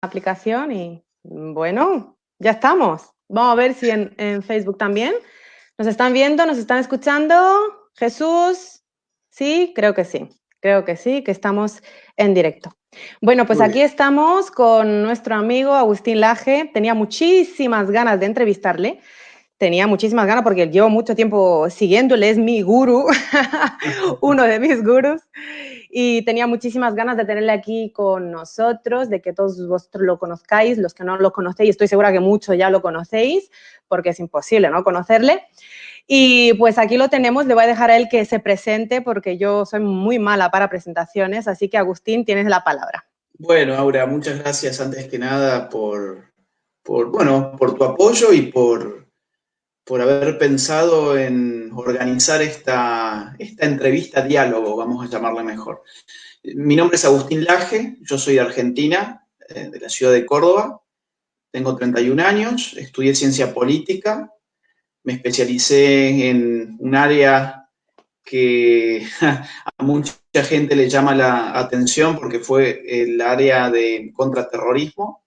aplicación y bueno, ya estamos. Vamos a ver si en Facebook también. ¿Nos están viendo? ¿Nos están escuchando? Jesús, sí, que estamos en directo. Bueno, pues Muy aquí bien. estamos con nuestro amigo Agustín Laje. Tenía muchísimas ganas de entrevistarle. Tenía muchísimas ganas porque llevo mucho tiempo siguiéndole, es mi gurú, uno de mis gurús, y tenía muchísimas ganas de tenerle aquí con nosotros, de que todos vosotros lo conozcáis, los que no lo conocéis, estoy segura que muchos ya lo conocéis, porque es imposible no conocerle. Y pues aquí lo tenemos, le voy a dejar a él que se presente porque yo soy muy mala para presentaciones, así que Agustín, tienes la palabra. Bueno, Aura, muchas gracias antes que nada bueno, por tu apoyo y por haber pensado en organizar esta entrevista diálogo, vamos a llamarla mejor. Mi nombre es Agustín Laje, yo soy de Argentina, de la ciudad de Córdoba, tengo 31 años, estudié ciencia política, me especialicé en un área que a mucha gente le llama la atención porque fue el área de contraterrorismo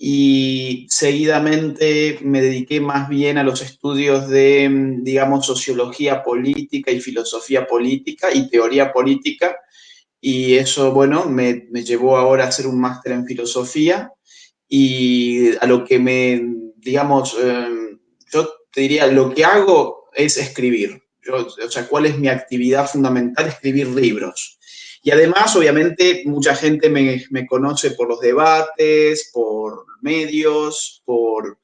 y seguidamente me dediqué más bien a los estudios de, digamos, sociología política y filosofía política y teoría política y eso, bueno, me llevó ahora a hacer un máster en filosofía y a lo que digamos, yo te diría, lo que hago es escribir. O sea, ¿cuál es mi actividad fundamental? Escribir libros. Y además, obviamente, mucha gente me conoce por los debates, por medios, por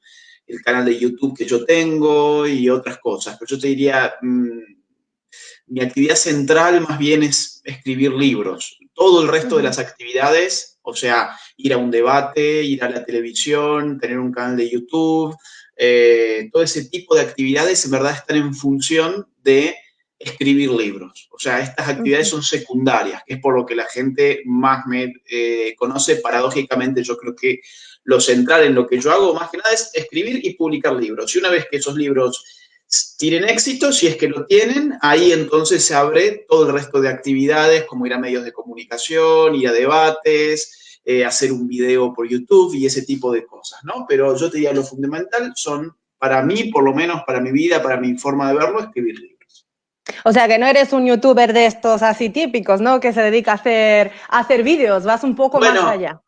el canal de YouTube que yo tengo y otras cosas. Pero yo te diría, mi actividad central más bien es escribir libros. Todo el resto de las actividades, o sea, ir a un debate, ir a la televisión, tener un canal de YouTube, todo ese tipo de actividades en verdad están en función de escribir libros. O sea, estas actividades son secundarias, que es por lo que la gente más me conoce. Paradójicamente, yo creo que lo central en lo que yo hago más que nada es escribir y publicar libros. Y una vez que esos libros tienen éxito, si es que lo tienen, ahí entonces se abre todo el resto de actividades, como ir a medios de comunicación, ir a debates, hacer un video por YouTube y ese tipo de cosas, ¿no? Pero yo te diría lo fundamental son, para mí, por lo menos para mi vida, para mi forma de verlo, escribir libros. O sea, que no eres un youtuber de estos así típicos, ¿no? Que se dedica a hacer vídeos, vas un poco más Bueno, allá.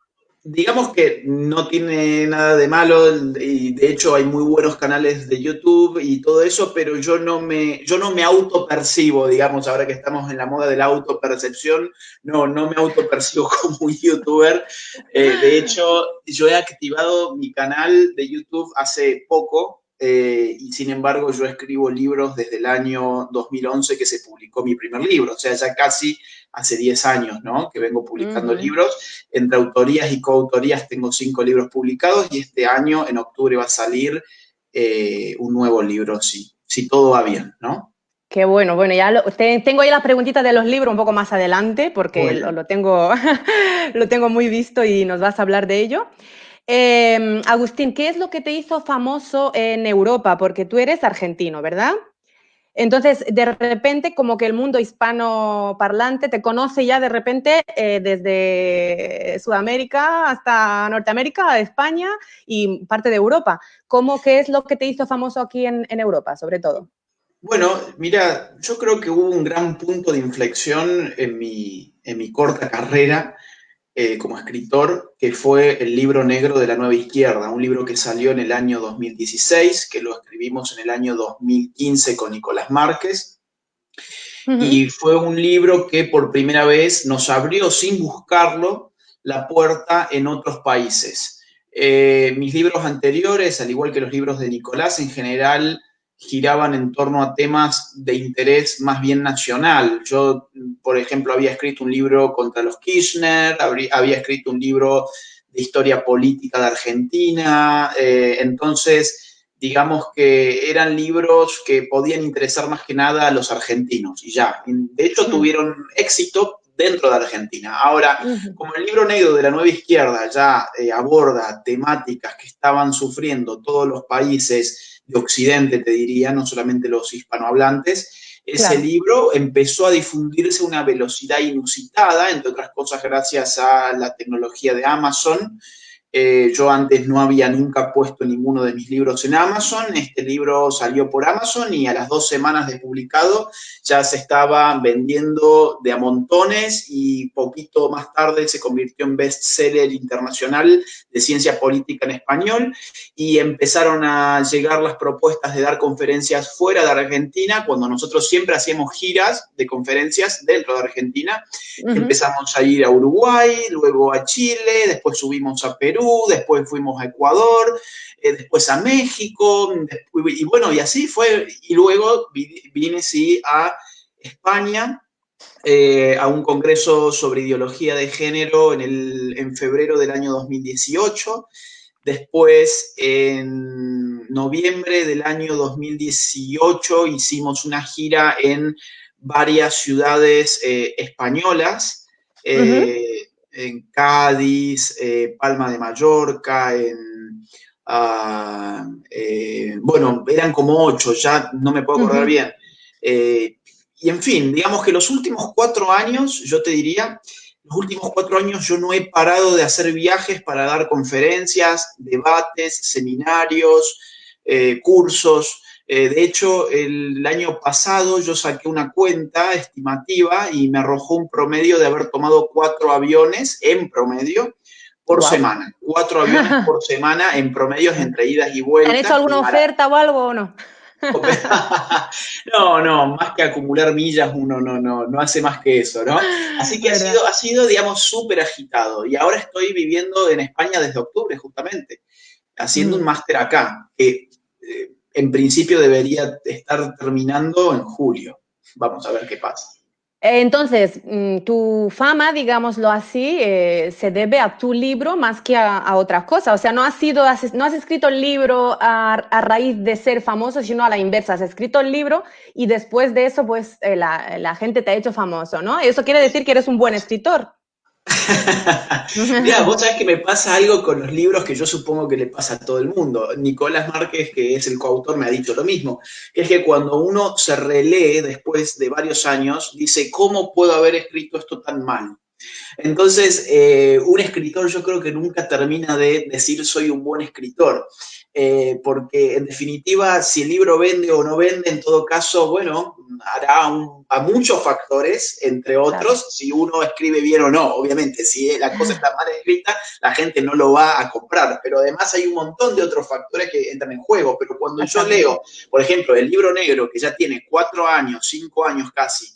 digamos que no tiene nada de malo y de hecho hay muy buenos canales de YouTube y todo eso, pero yo no me autopercibo, digamos, ahora que estamos en la moda de la autopercepción, no me autopercibo como un youtuber. De hecho, yo he activado mi canal de YouTube hace poco y sin embargo yo escribo libros desde el año 2011 que se publicó mi primer libro, o sea, ya casi hace 10 años, ¿no? Que vengo publicando libros. Entre autorías y coautorías tengo 5 libros publicados y este año, en octubre, va a salir un nuevo libro, si todo va bien, ¿no? Qué bueno, bueno, tengo ahí las preguntitas de los libros un poco más adelante porque Muy bien. lo tengo, lo tengo muy visto y nos vas a hablar de ello. Agustín, ¿qué es lo que te hizo famoso en Europa? Porque tú eres argentino, ¿verdad? Entonces, de repente, como que el mundo hispanoparlante te conoce ya de repente desde Sudamérica hasta Norteamérica, España y parte de Europa. ¿Qué es lo que te hizo famoso aquí en Europa, sobre todo? Bueno, mira, yo creo que hubo un gran punto de inflexión en mi corta carrera como escritor, que fue el libro negro de la nueva izquierda, un libro que salió en el año 2016, que lo escribimos en el año 2015 con Nicolás Márquez, Uh -huh. y fue un libro que por primera vez nos abrió sin buscarlo la puerta en otros países. Mis libros anteriores, al igual que los libros de Nicolás, en general giraban en torno a temas de interés más bien nacional. Yo, por ejemplo, había escrito un libro contra los Kirchner, había escrito un libro de historia política de Argentina, entonces digamos que eran libros que podían interesar más que nada a los argentinos y ya. De hecho, tuvieron éxito dentro de Argentina. Ahora, Uh -huh. como el libro negro de la nueva izquierda ya aborda temáticas que estaban sufriendo todos los países de Occidente, te diría, no solamente los hispanohablantes, ese Claro. libro empezó a difundirse a una velocidad inusitada, entre otras cosas gracias a la tecnología de Amazon, Yo antes no había nunca puesto ninguno de mis libros en Amazon. Este libro salió por Amazon y a las 2 semanas de publicado ya se estaba vendiendo de a montones y poquito más tarde se convirtió en bestseller internacional de ciencia política en español y empezaron a llegar las propuestas de dar conferencias fuera de Argentina cuando nosotros siempre hacíamos giras de conferencias dentro de Argentina. Empezamos a ir a Uruguay, luego a Chile, después subimos a Perú, después fuimos a Ecuador, después a México, y bueno, y así fue. Y luego vine, sí, a España, a un congreso sobre ideología de género en febrero del año 2018. Después, en noviembre del año 2018, hicimos una gira en varias ciudades españolas, en Cádiz, Palma de Mallorca, bueno, eran como 8, ya no me puedo acordar bien. Y en fin, digamos que los últimos 4 años, yo te diría, los últimos 4 años yo no he parado de hacer viajes para dar conferencias, debates, seminarios, cursos. De hecho, el año pasado yo saqué una cuenta estimativa y me arrojó un promedio de haber tomado 4 aviones en promedio por semana. 4 aviones por semana en promedios entre idas y vueltas. ¿Han hecho alguna oferta o algo o no? No, más que acumular millas uno no hace más que eso, ¿no? Así que ha sido, digamos, súper agitado. Y ahora estoy viviendo en España desde octubre, justamente, haciendo un máster acá, que en principio debería estar terminando en julio. Vamos a ver qué pasa. Entonces, tu fama, digámoslo así, se debe a tu libro más que a otras cosas. O sea, no has escrito el libro a raíz de ser famoso, sino a la inversa. Has escrito el libro y después de eso, pues, la gente te ha hecho famoso, ¿no? Eso quiere decir que eres un buen escritor. Mira, vos sabés que me pasa algo con los libros que yo supongo que le pasa a todo el mundo. Nicolás Márquez, que es el coautor, me ha dicho lo mismo, que es que cuando uno se relee después de varios años, dice, ¿cómo puedo haber escrito esto tan mal? Entonces, un escritor yo creo que nunca termina de decir soy un buen escritor, porque en definitiva, si el libro vende o no vende, en todo caso, bueno, hará a muchos factores, entre otros, claro, si uno escribe bien o no. Obviamente, si la cosa está mal escrita, la gente no lo va a comprar, pero además hay un montón de otros factores que entran en juego. Pero cuando yo leo, por ejemplo, el Libro Negro, que ya tiene 4 años, 5 años casi,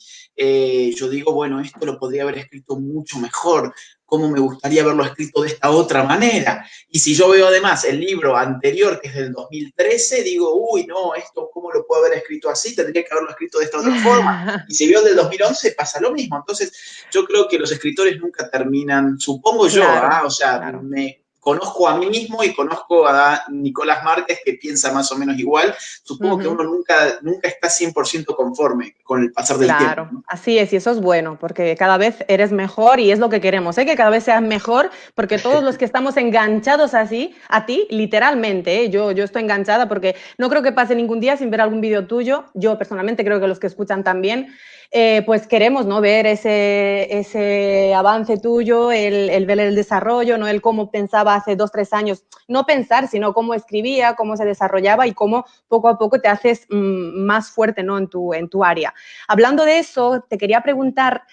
yo digo, bueno, esto lo podría haber escrito mucho mejor, cómo me gustaría haberlo escrito de esta otra manera. Y si yo veo además el libro anterior, que es del 2013, digo, uy, no, esto, ¿cómo lo puedo haber escrito así? Tendría que haberlo escrito de esta otra forma. Y si veo el del 2011, pasa lo mismo. Entonces, yo creo que los escritores nunca terminan, supongo yo, claro, o sea, claro, me conozco a mí mismo y conozco a Nicolás Márquez, que piensa más o menos igual. Supongo que uno nunca está 100% conforme con el pasar del tiempo. Claro, ¿no? Así es, y eso es bueno, porque cada vez eres mejor y es lo que queremos, ¿eh? Que cada vez seas mejor, porque todos los que estamos enganchados así, a ti, literalmente, ¿eh? Yo estoy enganchada porque no creo que pase ningún día sin ver algún vídeo tuyo. Yo personalmente creo que los que escuchan también, pues queremos, ¿no? Ver ese avance tuyo, el ver el desarrollo, ¿no? El cómo pensaba hace 2, 3 años, no pensar, sino cómo escribía, cómo se desarrollaba y cómo poco a poco te haces más fuerte, ¿no? en tu área. Hablando de eso, te quería preguntar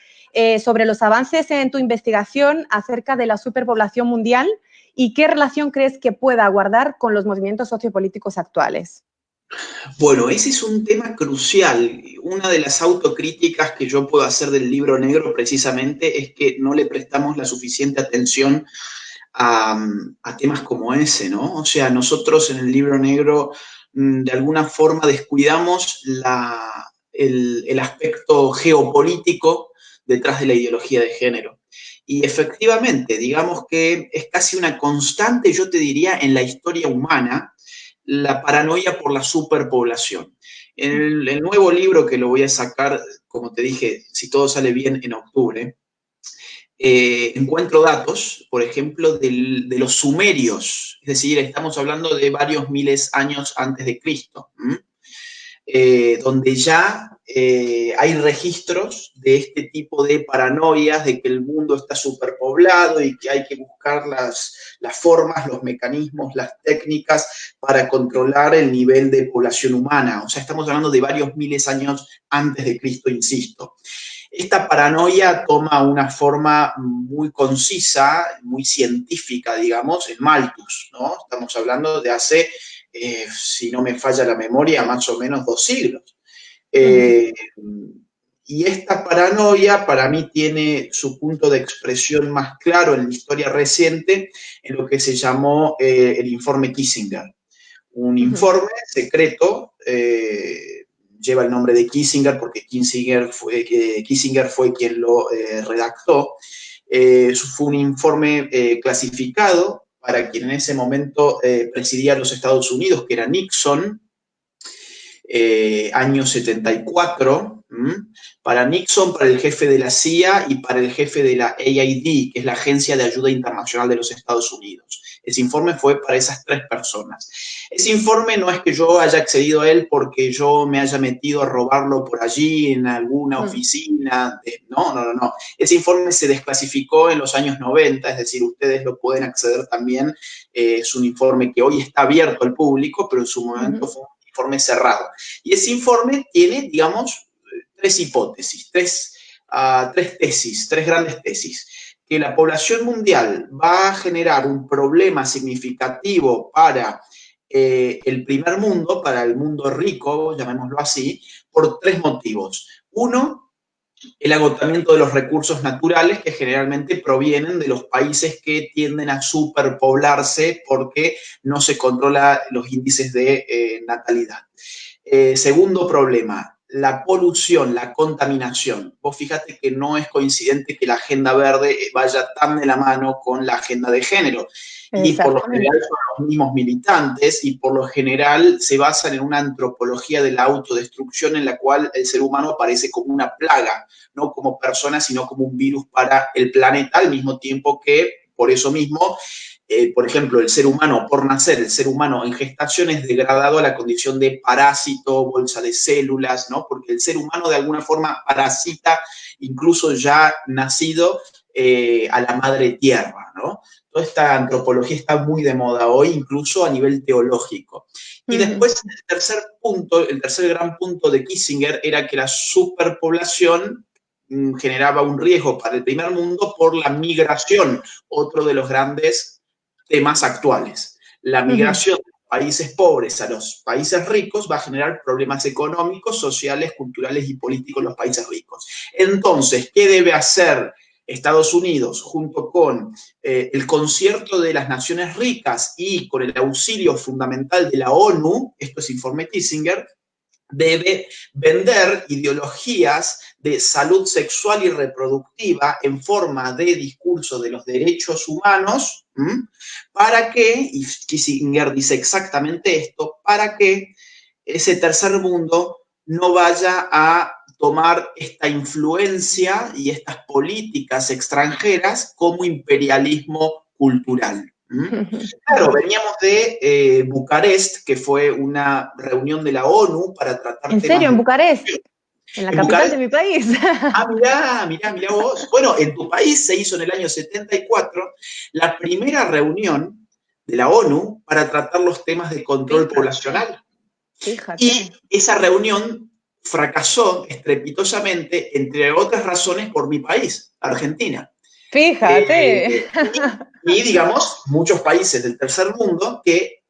sobre los avances en tu investigación acerca de la superpoblación mundial y qué relación crees que pueda guardar con los movimientos sociopolíticos actuales. Bueno, ese es un tema crucial. Una de las autocríticas que yo puedo hacer del Libro Negro precisamente es que no le prestamos la suficiente atención a temas como ese, ¿no? O sea, nosotros en el Libro Negro de alguna forma descuidamos el aspecto geopolítico detrás de la ideología de género. Y efectivamente, digamos que es casi una constante, yo te diría, en la historia humana, la paranoia por la superpoblación. En el nuevo libro que lo voy a sacar, como te dije, si todo sale bien en octubre, encuentro datos, por ejemplo, de los sumerios, es decir, estamos hablando de varios miles de años antes de Cristo, donde ya hay registros de este tipo de paranoias, de que el mundo está superpoblado y que hay que buscar las formas, los mecanismos, las técnicas para controlar el nivel de población humana. O sea, estamos hablando de varios miles de años antes de Cristo, insisto. Esta paranoia toma una forma muy concisa, muy científica, digamos, en Malthus, ¿no? Estamos hablando de hace, si no me falla la memoria, más o menos 2 siglos. Y esta paranoia para mí tiene su punto de expresión más claro en la historia reciente, en lo que se llamó el informe Kissinger. Un informe secreto, lleva el nombre de Kissinger porque Kissinger fue quien lo redactó. Fue un informe clasificado para quien en ese momento presidía los Estados Unidos, que era Nixon, año 74, para Nixon, para el jefe de la CIA y para el jefe de la AID, que es la Agencia de Ayuda Internacional de los Estados Unidos. Ese informe fue para esas 3 personas. Ese informe no es que yo haya accedido a él porque yo me haya metido a robarlo por allí en alguna oficina. No. Ese informe se desclasificó en los años 90, es decir, ustedes lo pueden acceder también. Es un informe que hoy está abierto al público, pero en su momento fue un informe cerrado. Y ese informe tiene, digamos, 3 hipótesis, 3 tesis, 3 grandes tesis. Que la población mundial va a generar un problema significativo para el primer mundo, para el mundo rico, llamémoslo así, por 3 motivos. Uno, el agotamiento de los recursos naturales que generalmente provienen de los países que tienden a superpoblarse porque no se controlan los índices de natalidad. Segundo problema, la polución, la contaminación. Vos fíjate que no es coincidente que la agenda verde vaya tan de la mano con la agenda de género. Y por lo general son los mismos militantes y por lo general se basan en una antropología de la autodestrucción en la cual el ser humano aparece como una plaga, no como persona, sino como un virus para el planeta, al mismo tiempo que, por eso mismo, por ejemplo, el ser humano por nacer, el ser humano en gestación es degradado a la condición de parásito, bolsa de células, ¿no? Porque el ser humano de alguna forma parasita, incluso ya nacido, a la madre tierra, ¿no? Toda esta antropología está muy de moda hoy, incluso a nivel teológico. Y después el tercer gran punto de Kissinger era que la superpoblación generaba un riesgo para el primer mundo por la migración, otro de los grandes temas actuales. La migración de los países pobres a los países ricos va a generar problemas económicos, sociales, culturales y políticos en los países ricos. Entonces, ¿qué debe hacer Estados Unidos junto con el concierto de las naciones ricas y con el auxilio fundamental de la ONU? Esto es informe Kissinger. Debe vender ideologías de salud sexual y reproductiva en forma de discurso de los derechos humanos, para que, y Kissinger dice exactamente esto, para que ese tercer mundo no vaya a tomar esta influencia y estas políticas extranjeras como imperialismo cultural. Claro, veníamos de Bucarest, que fue una reunión de la ONU para tratar temas... ¿En serio? ¿En Bucarest? En la capital de mi país. Mirá vos. Bueno, en tu país se hizo en el año 74 la primera reunión de la ONU para tratar los temas de control poblacional. Fíjate. Y esa reunión fracasó estrepitosamente, entre otras razones, por mi país, Argentina. Fíjate. Y, digamos, muchos países del tercer mundo que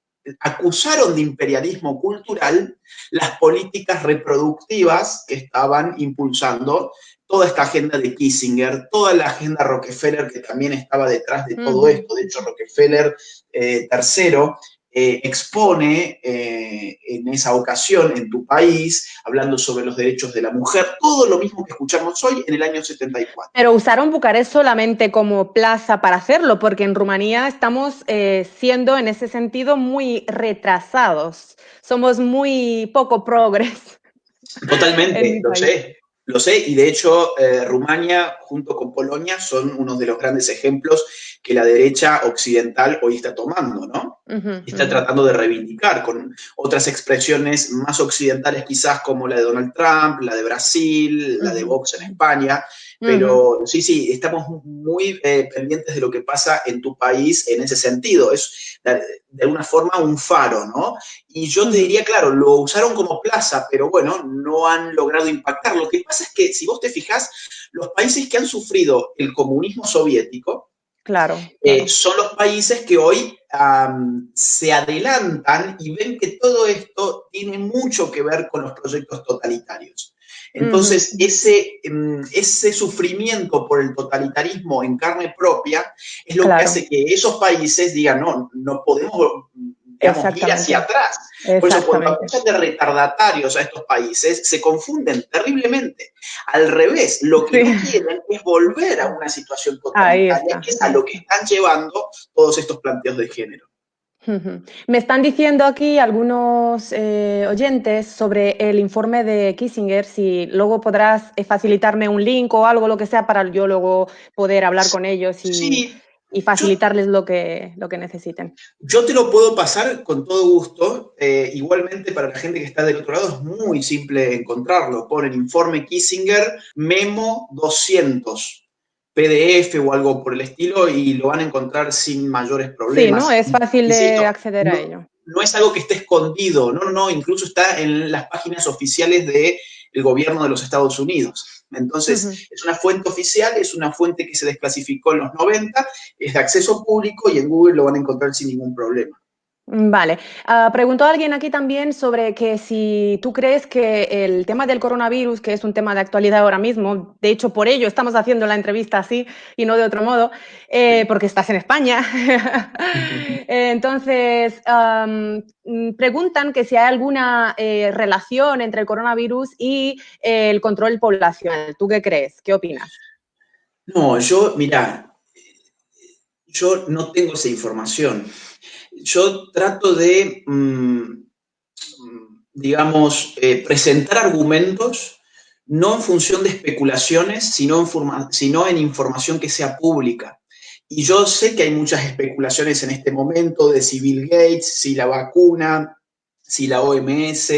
acusaron de imperialismo cultural las políticas reproductivas que estaban impulsando toda esta agenda de Kissinger, toda la agenda Rockefeller que también estaba detrás de todo esto. De hecho, Rockefeller tercero expone en esa ocasión en tu país, hablando sobre los derechos de la mujer, todo lo mismo que escuchamos hoy en el año 74. Pero usaron Bucarest solamente como plaza para hacerlo, porque en Rumanía estamos siendo en ese sentido muy retrasados. Somos muy poco progres. Totalmente, lo sé, y de hecho Rumania junto con Polonia son uno de los grandes ejemplos que la derecha occidental hoy está tomando, ¿no? Está tratando de reivindicar con otras expresiones más occidentales quizás como la de Donald Trump, la de Brasil, la de Vox en España, pero sí, estamos muy pendientes de lo que pasa en tu país en ese sentido. Es de alguna forma un faro, ¿no? Y yo te diría, claro, lo usaron como plaza, pero bueno, no han logrado impactar. Lo que pasa es que, si vos te fijás, los países que han sufrido el comunismo soviético, Claro. son los países que hoy se adelantan y ven que todo esto tiene mucho que ver con los proyectos totalitarios. Entonces, ese sufrimiento por el totalitarismo en carne propia es lo que hace que esos países digan, no podemos, digamos, ir hacia atrás. Por eso, cuando acusan de retardatarios a estos países, se confunden terriblemente. Al revés, lo que no quieren es volver a una situación totalitaria, que es a lo que están llevando todos estos planteos de género. Me están diciendo aquí algunos oyentes sobre el informe de Kissinger, si luego podrás facilitarme un link o algo, lo que sea, para yo luego poder hablar con ellos y facilitarles lo que necesiten. Yo te lo puedo pasar con todo gusto. Igualmente, para la gente que está del otro lado, es muy simple encontrarlo. Ponen informe Kissinger, memo 200. PDF o algo por el estilo y lo van a encontrar sin mayores problemas. Sí, ¿no? Es fácil de acceder a ello. No es algo que esté escondido, no, incluso está en las páginas oficiales del gobierno de los Estados Unidos. Entonces, es una fuente oficial, es una fuente que se desclasificó en los 90, es de acceso público y en Google lo van a encontrar sin ningún problema. Vale. Preguntó alguien aquí también sobre que si tú crees que el tema del coronavirus, que es un tema de actualidad ahora mismo, de hecho por ello estamos haciendo la entrevista así y no de otro modo, porque estás en España. Entonces, preguntan que si hay alguna relación entre el coronavirus y el control poblacional. ¿Tú qué crees? ¿Qué opinas? No, mira, yo no tengo esa información. Yo trato de, digamos, presentar argumentos no en función de especulaciones, sino en información que sea pública. Y yo sé que hay muchas especulaciones en este momento de si Bill Gates, si la vacuna, si la OMS,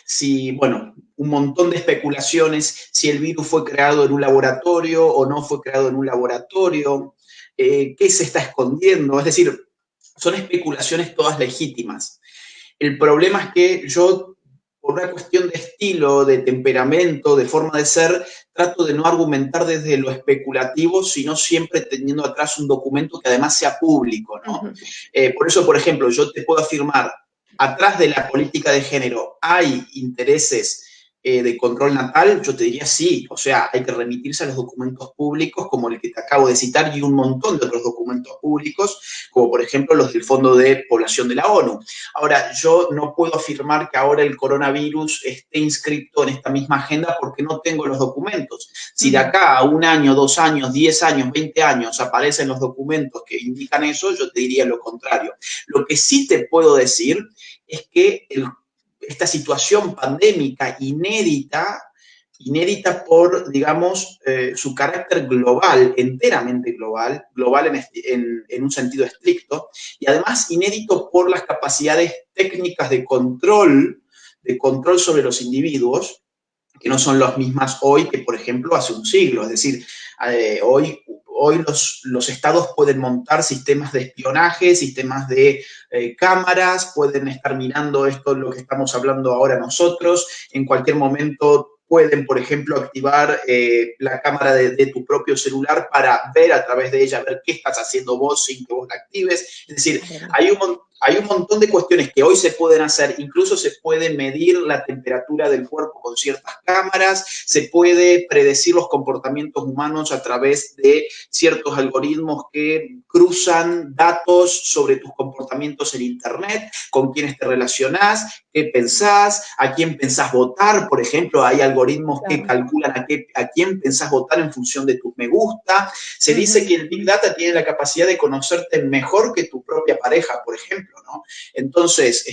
si, bueno, un montón de especulaciones, si el virus fue creado en un laboratorio o no fue creado en un laboratorio, qué se está escondiendo. Es decir, son especulaciones todas legítimas. El problema es que yo, por una cuestión de estilo, de temperamento, de forma de ser, trato de no argumentar desde lo especulativo, sino siempre teniendo atrás un documento que además sea público, ¿no? Por eso, por ejemplo, yo te puedo afirmar, atrás de la política de género hay intereses de control natal, yo te diría sí, o sea, hay que remitirse a los documentos públicos como el que te acabo de citar y un montón de otros documentos públicos, como por ejemplo los del Fondo de Población de la ONU. Ahora, yo no puedo afirmar que ahora el coronavirus esté inscrito en esta misma agenda porque no tengo los documentos. Si de acá a 1 año, 2 años, 10 años, 20 años aparecen los documentos que indican eso, yo te diría lo contrario. Lo que sí te puedo decir es que esta situación pandémica inédita por, digamos, su carácter global, enteramente global en un sentido estricto, y además inédito por las capacidades técnicas de control sobre los individuos, que no son las mismas hoy que, por ejemplo, hace un siglo. Es decir, hoy los estados pueden montar sistemas de espionaje, sistemas de cámaras, pueden estar mirando esto, lo que estamos hablando ahora nosotros, en cualquier momento pueden, por ejemplo, activar la cámara de tu propio celular para ver a través de ella, ver qué estás haciendo vos sin que vos la actives. Es decir, hay un montón de cuestiones que hoy se pueden hacer, incluso se puede medir la temperatura del cuerpo con ciertas cámaras, se puede predecir los comportamientos humanos a través de ciertos algoritmos que cruzan datos sobre tus comportamientos en Internet, con quiénes te relacionás, qué pensás, a quién pensás votar, por ejemplo, hay algoritmos que calculan a quién pensás votar en función de tus me gusta. Se dice que el Big Data tiene la capacidad de conocerte mejor que tu propia pareja, por ejemplo, ¿no? Entonces,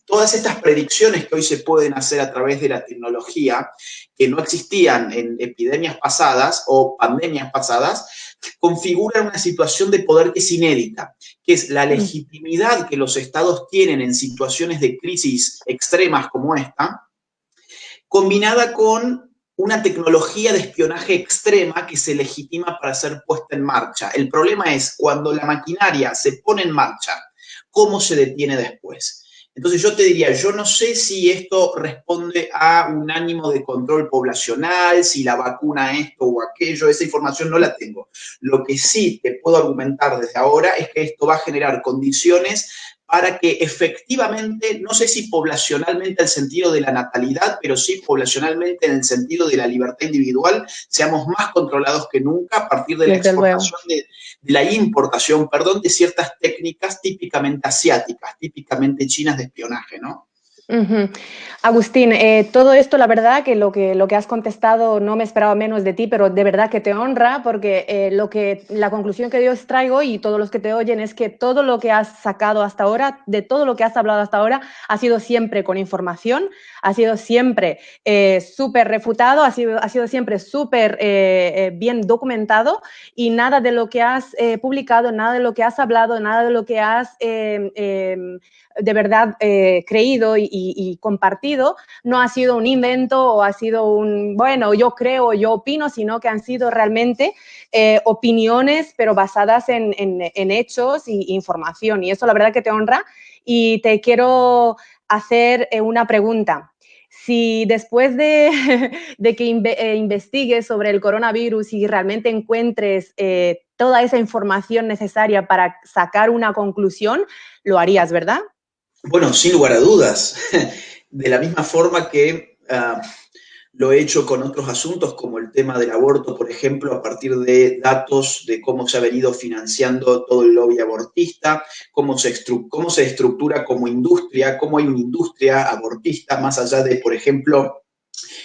todas estas predicciones que hoy se pueden hacer a través de la tecnología, que no existían en epidemias pasadas o pandemias pasadas, configuran una situación de poder que es inédita, que es la legitimidad que los estados tienen en situaciones de crisis extremas como esta, combinada con una tecnología de espionaje extrema que se legitima para ser puesta en marcha. El problema es cuando la maquinaria se pone en marcha, ¿cómo se detiene después? Entonces yo te diría, yo no sé si esto responde a un ánimo de control poblacional, si la vacuna esto o aquello, esa información no la tengo. Lo que sí te puedo argumentar desde ahora es que esto va a generar condiciones para que efectivamente, no sé si poblacionalmente el sentido de la natalidad, pero sí poblacionalmente en el sentido de la libertad individual, seamos más controlados que nunca a partir de la Desde luego. exportación, de la importación, perdón, de ciertas técnicas típicamente asiáticas, típicamente chinas de espionaje, ¿no? Ujú. Agustín, todo esto, la verdad lo que has contestado no me esperaba menos de ti, pero de verdad que te honra porque la conclusión que yo extraigo y todos los que te oyen es que todo lo que has sacado hasta ahora, de todo lo que has hablado hasta ahora, ha sido siempre con información, ha sido siempre súper refutado, ha sido siempre súper bien documentado y nada de lo que has publicado, nada de lo que has hablado, nada de lo que has de verdad creído y compartido, no ha sido un invento o ha sido un, bueno, yo creo, yo opino, sino que han sido realmente opiniones, pero basadas en hechos e información. Y eso la verdad que te honra. Y te quiero hacer una pregunta. Si después de que investigues sobre el coronavirus y realmente encuentres toda esa información necesaria para sacar una conclusión, lo harías, ¿verdad? Bueno, sin lugar a dudas. De la misma forma que lo he hecho con otros asuntos, como el tema del aborto, por ejemplo, a partir de datos de cómo se ha venido financiando todo el lobby abortista, cómo se estructura como industria, cómo hay una industria abortista, más allá de, por ejemplo,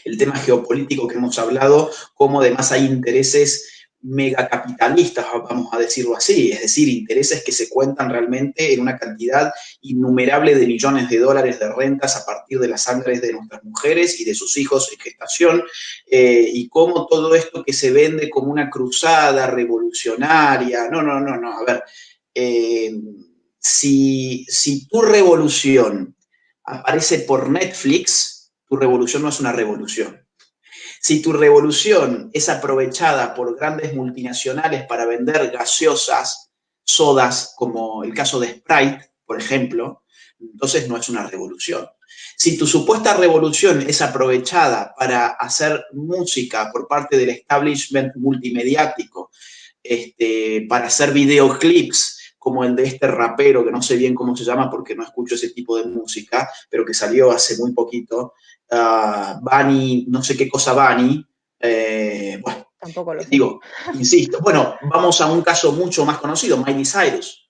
el tema geopolítico que hemos hablado, cómo además hay intereses megacapitalistas, vamos a decirlo así, es decir, intereses que se cuentan realmente en una cantidad innumerable de millones de dólares de rentas a partir de las sangres de nuestras mujeres y de sus hijos en gestación, y cómo todo esto que se vende como una cruzada revolucionaria, no, a ver, si tu revolución aparece por Netflix, tu revolución no es una revolución. Si tu revolución es aprovechada por grandes multinacionales para vender gaseosas, sodas, como el caso de Sprite, por ejemplo, entonces no es una revolución. Si tu supuesta revolución es aprovechada para hacer música por parte del establishment multimediático, para hacer videoclips, como el de este rapero, que no sé bien cómo se llama porque no escucho ese tipo de música, pero que salió hace muy poquito, Bunny, no sé qué cosa Bunny, bueno, Tampoco lo sé. digo, insisto, bueno, vamos a un caso mucho más conocido, Miley Cyrus.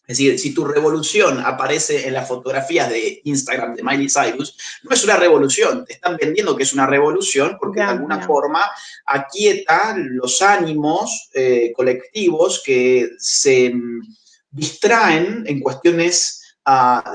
Es decir, si tu revolución aparece en las fotografías de Instagram de Miley Cyrus, no es una revolución, te están vendiendo que es una revolución porque de Ya, alguna ya. forma aquieta los ánimos colectivos que se distraen en cuestiones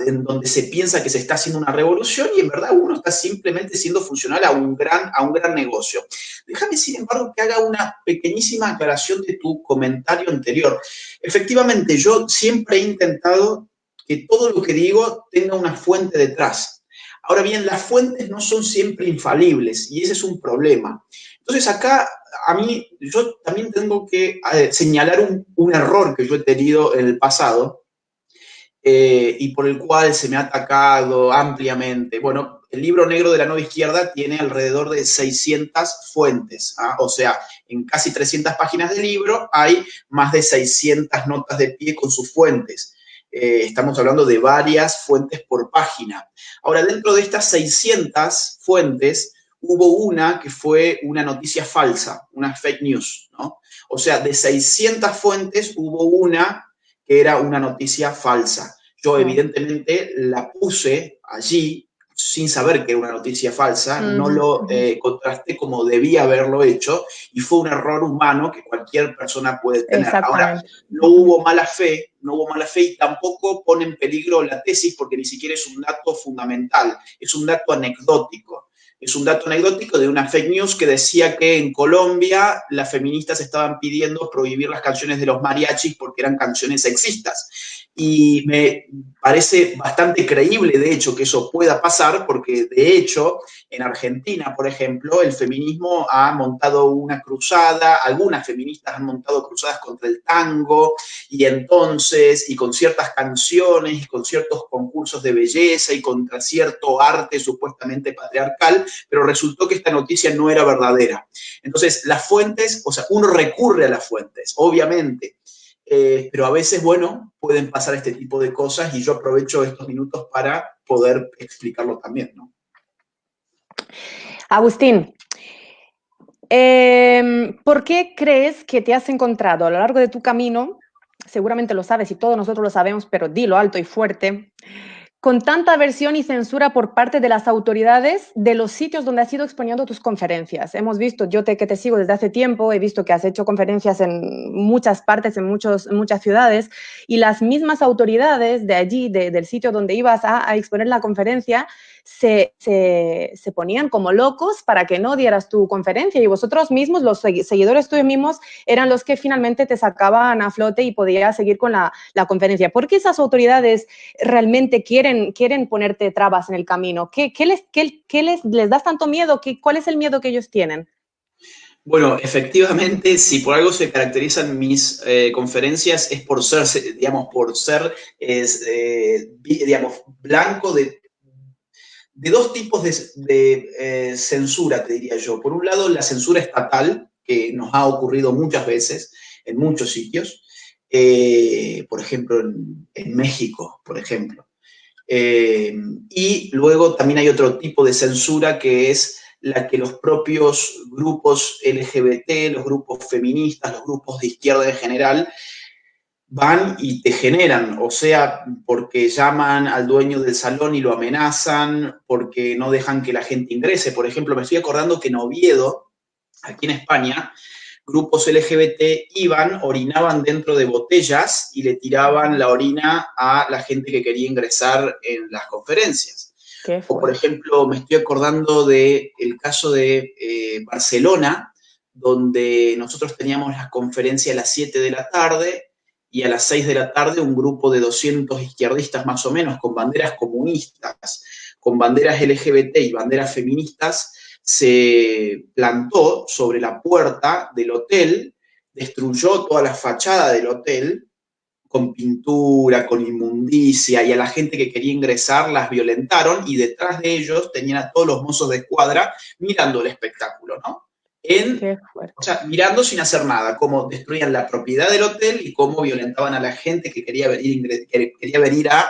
en donde se piensa que se está haciendo una revolución y en verdad uno está simplemente siendo funcional a un gran negocio. Déjame, sin embargo, que haga una pequeñísima aclaración de tu comentario anterior. Efectivamente, yo siempre he intentado que todo lo que digo tenga una fuente detrás. Ahora bien, las fuentes no son siempre infalibles y ese es un problema. Entonces acá a mí, yo también tengo que señalar un error que yo he tenido en el pasado y por el cual se me ha atacado ampliamente. Bueno, el libro negro de la nueva izquierda tiene alrededor de 600 fuentes, ¿ah? O sea, en casi 300 páginas del libro hay más de 600 notas de pie con sus fuentes. Estamos hablando de varias fuentes por página. Ahora, dentro de estas 600 fuentes, hubo una que fue una noticia falsa, una fake news, ¿no? O sea, de 600 fuentes hubo una que era una noticia falsa. Yo Oh. evidentemente la puse allí sin saber que era una noticia falsa, no lo contrasté como debía haberlo hecho y fue un error humano que cualquier persona puede tener. Ahora, Exactamente. no hubo mala fe, no hubo mala fe y tampoco pone en peligro la tesis porque ni siquiera es un dato fundamental, es un dato anecdótico. es un dato anecdótico de una fake news que decía que en Colombia las feministas estaban pidiendo prohibir las canciones de los mariachis porque eran canciones sexistas. Y me parece bastante creíble, de hecho, que eso pueda pasar, porque de hecho, en Argentina, por ejemplo, el feminismo ha montado una cruzada, algunas feministas han montado cruzadas contra el tango, y entonces, y con ciertas canciones, y con ciertos concursos de belleza, y contra cierto arte supuestamente patriarcal, pero resultó que esta noticia no era verdadera. Entonces, las fuentes, o sea, uno recurre a las fuentes, obviamente, pero a veces, bueno, pueden pasar este tipo de cosas y yo aprovecho estos minutos para poder explicarlo también, ¿no? Agustín, ¿por qué crees que te has encontrado a lo largo de tu camino, seguramente lo sabes y todos nosotros lo sabemos, pero dilo alto y fuerte, con tanta aversión y censura por parte de las autoridades de los sitios donde has ido exponiendo tus conferencias? Hemos visto, que te sigo desde hace tiempo, he visto que has hecho conferencias en muchas partes, en muchas ciudades, y las mismas autoridades de allí, del sitio donde ibas a exponer la conferencia, se ponían como locos para que no dieras tu conferencia, y vosotros mismos, los seguidores tuyos mismos, eran los que finalmente te sacaban a flote y podías seguir con la conferencia. ¿Por qué esas autoridades realmente quieren ponerte trabas en el camino? ¿Qué les das tanto miedo? ¿Cuál es el miedo que ellos tienen? Bueno, efectivamente, si por algo se caracterizan mis conferencias es por ser, digamos, digamos, blanco de dos tipos de censura, te diría yo. Por un lado, la censura estatal, que nos ha ocurrido muchas veces en muchos sitios, por ejemplo, en México, por ejemplo. Y luego también hay otro tipo de censura que es la que los propios grupos LGBT, los grupos feministas, los grupos de izquierda en general, van y te generan, o sea, porque llaman al dueño del salón y lo amenazan, porque no dejan que la gente ingrese. Por ejemplo, me estoy acordando que en Oviedo, aquí en España, grupos LGBT iban, orinaban dentro de botellas y le tiraban la orina a la gente que quería ingresar en las conferencias. O, por ejemplo, me estoy acordando del caso de Barcelona, donde nosotros teníamos la conferencia a las 7 de la tarde y a las 6 de la tarde un grupo de 200 izquierdistas más o menos, con banderas comunistas, con banderas LGBT y banderas feministas, se plantó sobre la puerta del hotel, destruyó toda la fachada del hotel, con pintura, con inmundicia, y a la gente que quería ingresar las violentaron, y detrás de ellos tenían a todos los mozos de escuadra mirando el espectáculo, ¿no? O sea, mirando sin hacer nada, cómo destruían la propiedad del hotel y cómo violentaban a la gente que quería venir a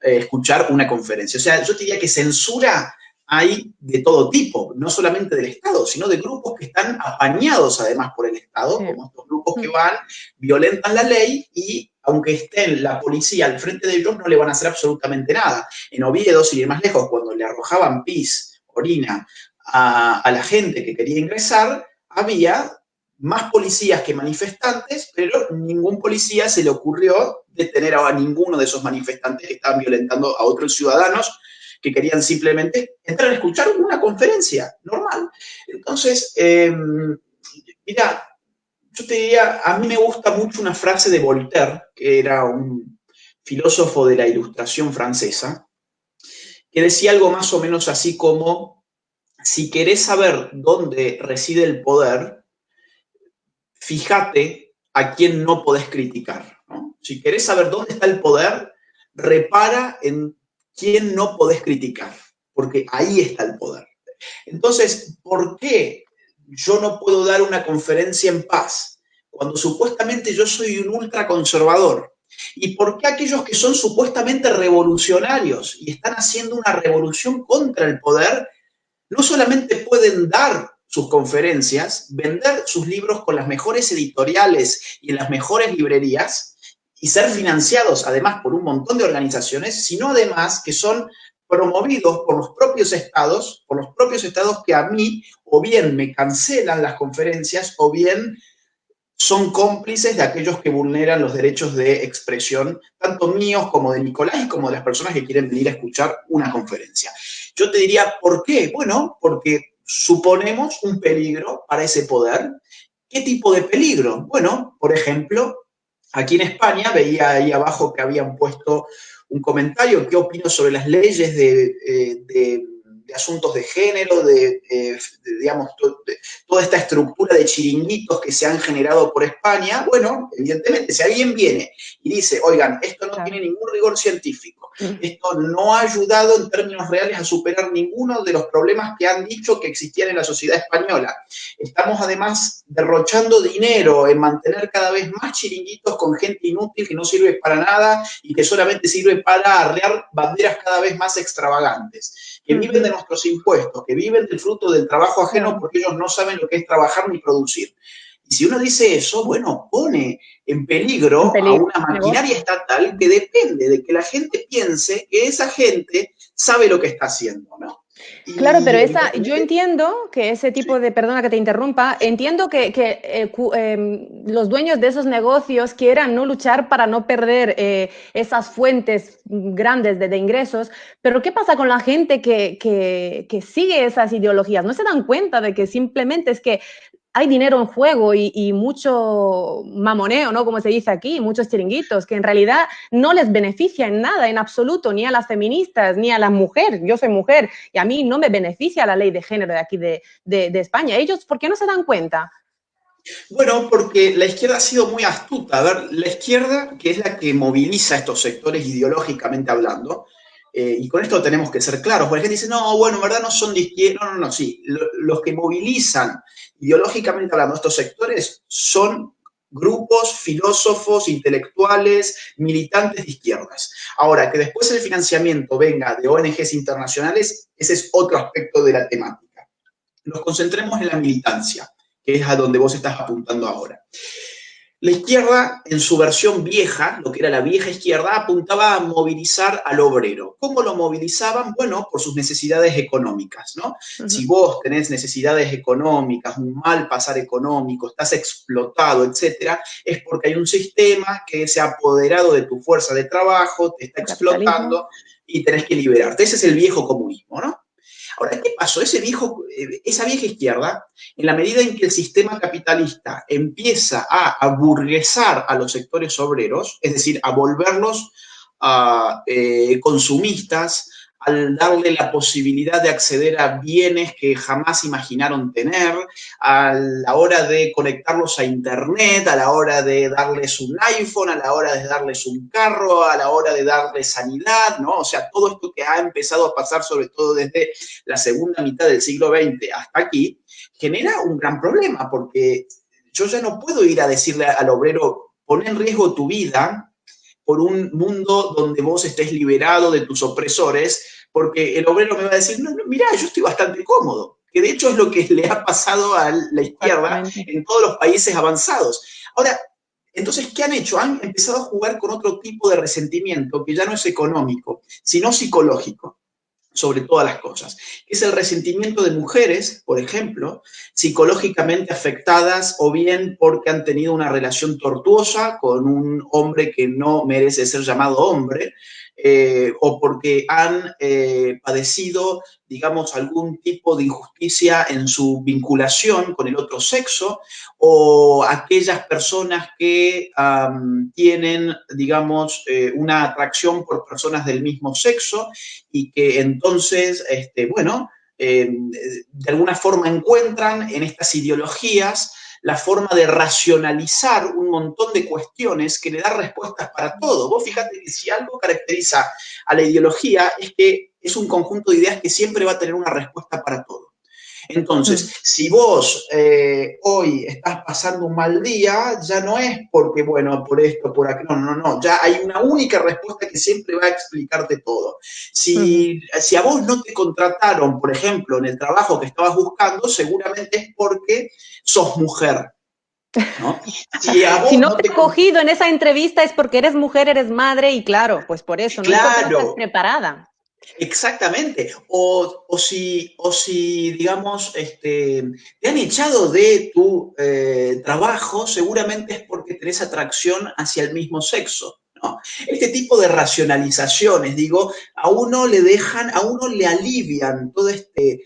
escuchar una conferencia. O sea, yo diría que censura hay de todo tipo, no solamente del Estado, sino de grupos que están apañados además por el Estado, como estos grupos que van, violentan la ley y aunque estén la policía al frente de ellos, no le van a hacer absolutamente nada. En Oviedo, sin ir más lejos, cuando le arrojaban pis, orina, a la gente que quería ingresar, había más policías que manifestantes, pero ningún policía se le ocurrió detener a ninguno de esos manifestantes que estaban violentando a otros ciudadanos que querían simplemente entrar a escuchar una conferencia normal. Entonces, mira, yo te diría, a mí me gusta mucho una frase de Voltaire, que era un filósofo de la Ilustración francesa, que decía algo más o menos así como: si querés saber dónde reside el poder, fíjate a quién no podés criticar, ¿no? Si querés saber dónde está el poder, repara en quién no podés criticar, porque ahí está el poder. Entonces, ¿por qué yo no puedo dar una conferencia en paz cuando supuestamente yo soy un ultraconservador? ¿Y por qué aquellos que son supuestamente revolucionarios y están haciendo una revolución contra el poder no solamente pueden dar sus conferencias, vender sus libros con las mejores editoriales y en las mejores librerías y ser financiados además por un montón de organizaciones, sino además que son promovidos por los propios estados que a mí o bien me cancelan las conferencias o bien son cómplices de aquellos que vulneran los derechos de expresión, tanto míos como de Nicolás y como de las personas que quieren venir a escuchar una conferencia. Yo te diría, ¿por qué? Bueno, porque suponemos un peligro para ese poder. ¿Qué tipo de peligro? Bueno, por ejemplo, aquí en España veía ahí abajo que habían puesto un comentario, ¿qué opino sobre las leyes de asuntos de género, digamos, toda esta estructura de chiringuitos que se han generado por España? Bueno, evidentemente, si alguien viene y dice, oigan, esto no tiene ningún rigor científico, esto no ha ayudado en términos reales a superar ninguno de los problemas que han dicho que existían en la sociedad española. Estamos además derrochando dinero en mantener cada vez más chiringuitos con gente inútil que no sirve para nada y que solamente sirve para arrear banderas cada vez más extravagantes, que viven de nuestros impuestos, que viven del fruto del trabajo ajeno porque ellos no saben lo que es trabajar ni producir. Y si uno dice eso, bueno, pone en peligro a una maquinaria estatal que depende de que la gente piense que esa gente sabe lo que está haciendo, ¿no? Claro, pero yo entiendo que ese tipo de, perdona que te interrumpa, entiendo que los dueños de esos negocios quieran no luchar para no perder esas fuentes grandes de ingresos, pero ¿qué pasa con la gente que sigue esas ideologías? ¿No se dan cuenta de que simplemente es que hay dinero en juego y mucho mamoneo, ¿no? Como se dice aquí, muchos chiringuitos, que en realidad no les beneficia en nada, en absoluto, ni a las feministas, ni a las mujeres? Yo soy mujer y a mí no me beneficia la ley de género de aquí de España. ¿Ellos por qué no se dan cuenta? Bueno, porque la izquierda ha sido muy astuta. A ver, la izquierda, que es la que moviliza estos sectores ideológicamente hablando, y con esto tenemos que ser claros, porque la gente dice, no, bueno, en verdad no son de izquierda, no, sí, los que movilizan ideológicamente hablando estos sectores son grupos, filósofos, intelectuales, militantes de izquierdas. Ahora, que después el financiamiento venga de ONGs internacionales, ese es otro aspecto de la temática. Nos concentremos en la militancia, que es a donde vos estás apuntando ahora. La izquierda, en su versión vieja, lo que era la vieja izquierda, apuntaba a movilizar al obrero. ¿Cómo lo movilizaban? Bueno, por sus necesidades económicas, ¿no? Si vos tenés necesidades económicas, un mal pasar económico, estás explotado, etcétera, es porque hay un sistema que se ha apoderado de tu fuerza de trabajo, te está explotando y tenés que liberarte. Ese es el viejo comunismo, ¿no? Ahora, ¿qué pasó? Esa vieja izquierda, en la medida en que el sistema capitalista empieza a aburguesar a los sectores obreros, es decir, a volverlos consumistas, al darle la posibilidad de acceder a bienes que jamás imaginaron tener, a la hora de conectarlos a internet, a la hora de darles un iPhone, a la hora de darles un carro, a la hora de darles sanidad, ¿no? O sea, todo esto que ha empezado a pasar, sobre todo desde la segunda mitad del siglo XX hasta aquí, genera un gran problema, porque yo ya no puedo ir a decirle al obrero, pon en riesgo tu vida por un mundo donde vos estés liberado de tus opresores, porque el obrero me va a decir, no, no, mirá, yo estoy bastante cómodo, que de hecho es lo que le ha pasado a la izquierda en todos los países avanzados. Ahora, entonces, ¿qué han hecho? Han empezado a jugar con otro tipo de resentimiento que ya no es económico, sino psicológico, sobre todas las cosas. Es el resentimiento de mujeres, por ejemplo, psicológicamente afectadas o bien porque han tenido una relación tortuosa con un hombre que no merece ser llamado hombre, o porque han padecido, digamos, algún tipo de injusticia en su vinculación con el otro sexo, o aquellas personas que tienen, digamos, una atracción por personas del mismo sexo y que entonces, bueno, de alguna forma encuentran en estas ideologías la forma de racionalizar un montón de cuestiones que le da respuestas para todo. Vos fíjate que si algo caracteriza a la ideología es que es un conjunto de ideas que siempre va a tener una respuesta para todo. Entonces, si vos hoy estás pasando un mal día, ya no es porque, bueno, por esto, por aquello, no, ya hay una única respuesta que siempre va a explicarte todo. Si a vos no te contrataron, por ejemplo, en el trabajo que estabas buscando, seguramente es porque sos mujer, ¿no? Si no te he cogido en esa entrevista es porque eres mujer, eres madre y claro, pues por eso, no es porque no estás preparada. Exactamente. O si digamos, te han echado de tu trabajo, seguramente es porque tenés atracción hacia el mismo sexo, Este tipo de racionalizaciones, digo, a uno le dejan, a uno le alivian todo este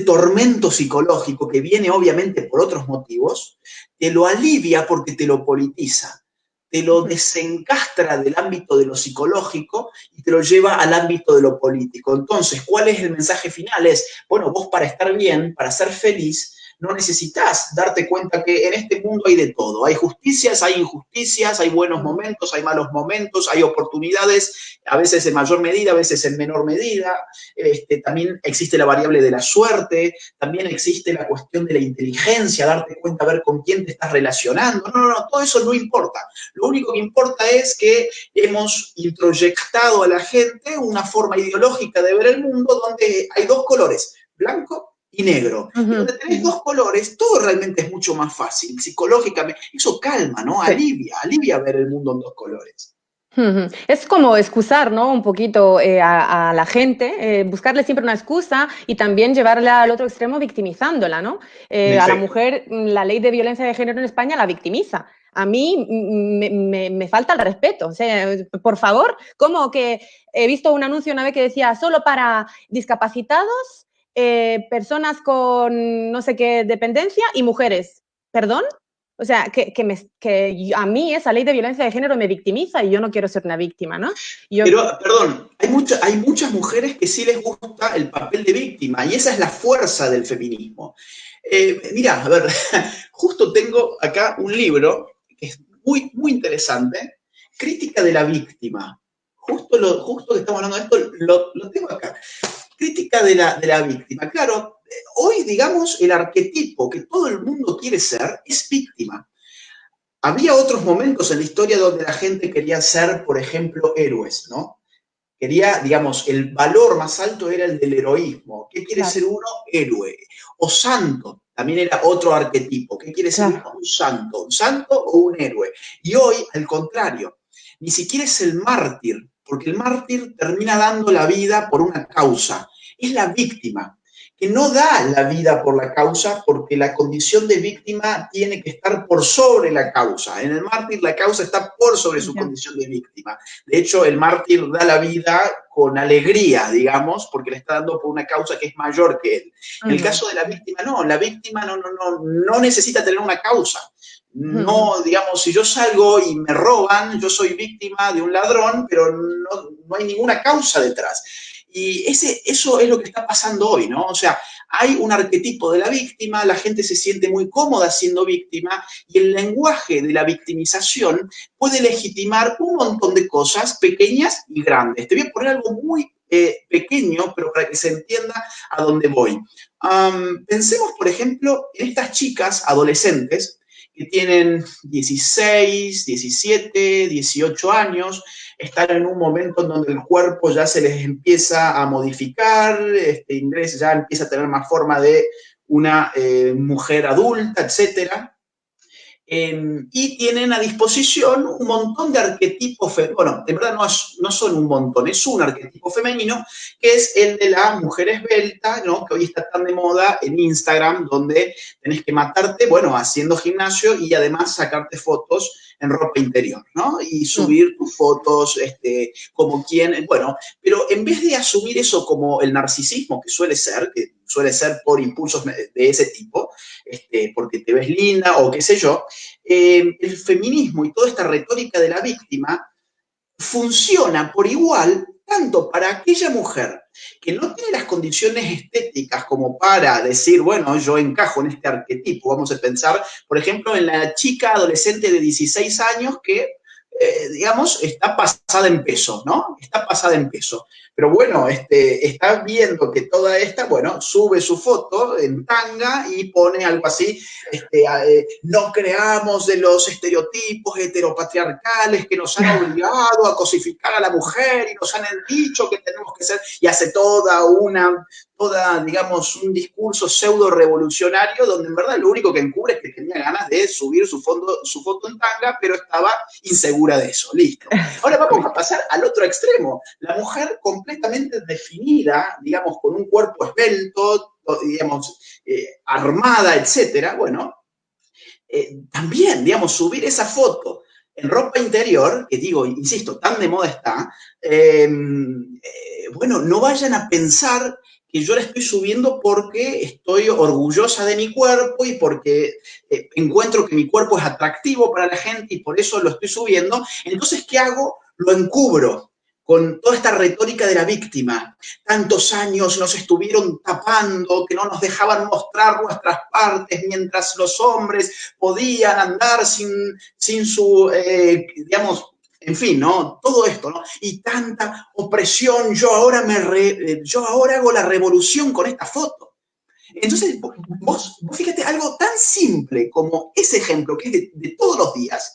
tormento psicológico que viene obviamente por otros motivos, te lo alivia porque te lo politiza, te lo desencastra del ámbito de lo psicológico y te lo lleva al ámbito de lo político. Entonces, ¿cuál es el mensaje final? Es, bueno, vos para estar bien, para ser feliz, no necesitas darte cuenta que en este mundo hay de todo. Hay justicias, hay injusticias, hay buenos momentos, hay malos momentos, hay oportunidades, a veces en mayor medida, a veces en menor medida. También existe la variable de la suerte, también existe la cuestión de la inteligencia, darte cuenta, ver con quién te estás relacionando. No, todo eso no importa. Lo único que importa es que hemos introyectado a la gente una forma ideológica de ver el mundo donde hay dos colores, blanco y negro. Y donde tenés dos colores, todo realmente es mucho más fácil, psicológicamente. Eso calma, ¿no? Sí. Alivia ver el mundo en dos colores. Es como excusar, ¿no? Un poquito a la gente, buscarle siempre una excusa y también llevarla al otro extremo victimizándola, ¿no? A la mujer, la ley de violencia de género en España la victimiza. A mí me falta el respeto. O sea, por favor, como que he visto un anuncio una vez que decía solo para discapacitados, personas con no sé qué dependencia y mujeres. ¿Perdón? O sea, que a mí esa ley de violencia de género me victimiza y yo no quiero ser una víctima, ¿no? Pero, perdón, hay muchas mujeres que sí les gusta el papel de víctima y esa es la fuerza del feminismo. Mirá, a ver, justo tengo acá un libro que es muy interesante, Crítica de la víctima. Justo que estamos hablando de esto, lo tengo acá. Crítica de la víctima. Claro, hoy, digamos, el arquetipo que todo el mundo quiere ser es víctima. Había otros momentos en la historia donde la gente quería ser, por ejemplo, héroes, ¿no? Quería, digamos, el valor más alto era el del heroísmo. ¿Qué quiere ser uno? Héroe. O santo, también era otro arquetipo. ¿Qué quiere ser uno? Un santo o un héroe. Y hoy, al contrario, ni siquiera es el mártir, porque el mártir termina dando la vida por una causa. Es la víctima, que no da la vida por la causa porque la condición de víctima tiene que estar por sobre la causa. En el mártir la causa está por sobre su condición de víctima. De hecho, el mártir da la vida con alegría, digamos, porque le está dando por una causa que es mayor que él. En el caso de la víctima, no, la víctima no necesita tener una causa. No, digamos, si yo salgo y me roban, yo soy víctima de un ladrón, pero no hay ninguna causa detrás. Y eso es lo que está pasando hoy, ¿no? O sea, hay un arquetipo de la víctima, la gente se siente muy cómoda siendo víctima y el lenguaje de la victimización puede legitimar un montón de cosas pequeñas y grandes. Te voy a poner algo muy pequeño, pero para que se entienda a dónde voy. Pensemos, por ejemplo, en estas chicas adolescentes que tienen 16, 17, 18 años, están en un momento en donde el cuerpo ya se les empieza a modificar, inglés ya empieza a tener más forma de una mujer adulta, etcétera. Y tienen a disposición un montón de arquetipos, bueno, en verdad no son un montón, es un arquetipo femenino, que es el de la mujer esbelta, ¿no? Que hoy está tan de moda en Instagram, donde tenés que matarte, bueno, haciendo gimnasio y además sacarte fotos en ropa interior, ¿no? Y subir tus fotos como quien, bueno, pero en vez de asumir eso como el narcisismo que suele ser por impulsos de ese tipo, porque te ves linda o qué sé yo, el feminismo y toda esta retórica de la víctima funciona por igual tanto para aquella mujer que no tiene las condiciones estéticas como para decir, bueno, yo encajo en este arquetipo. Vamos a pensar, por ejemplo, en la chica adolescente de 16 años que, digamos, está pasada en peso, ¿no? Está pasada en peso. Pero bueno, está viendo que toda esta, bueno, sube su foto en tanga y pone algo así, no creamos de los estereotipos heteropatriarcales que nos han obligado a cosificar a la mujer y nos han dicho que tenemos que ser, y hace digamos, un discurso pseudo revolucionario donde en verdad lo único que encubre es que tenía ganas de subir su foto en tanga, pero estaba insegura de eso, listo. Ahora vamos a pasar al otro extremo, la mujer completamente definida, digamos, con un cuerpo esbelto, digamos, armada, etcétera, bueno, también, digamos, subir esa foto en ropa interior, que digo, insisto, tan de moda está, bueno, no vayan a pensar que yo la estoy subiendo porque estoy orgullosa de mi cuerpo y porque encuentro que mi cuerpo es atractivo para la gente y por eso lo estoy subiendo. Entonces, ¿qué hago? Lo encubro con toda esta retórica de la víctima. Tantos años nos estuvieron tapando, que no nos dejaban mostrar nuestras partes, mientras los hombres podían andar sin su, digamos, en fin, ¿no? Todo esto, ¿no? Y tanta opresión, yo ahora hago la revolución con esta foto. Entonces, vos fíjate, algo tan simple como ese ejemplo, que es de todos los días,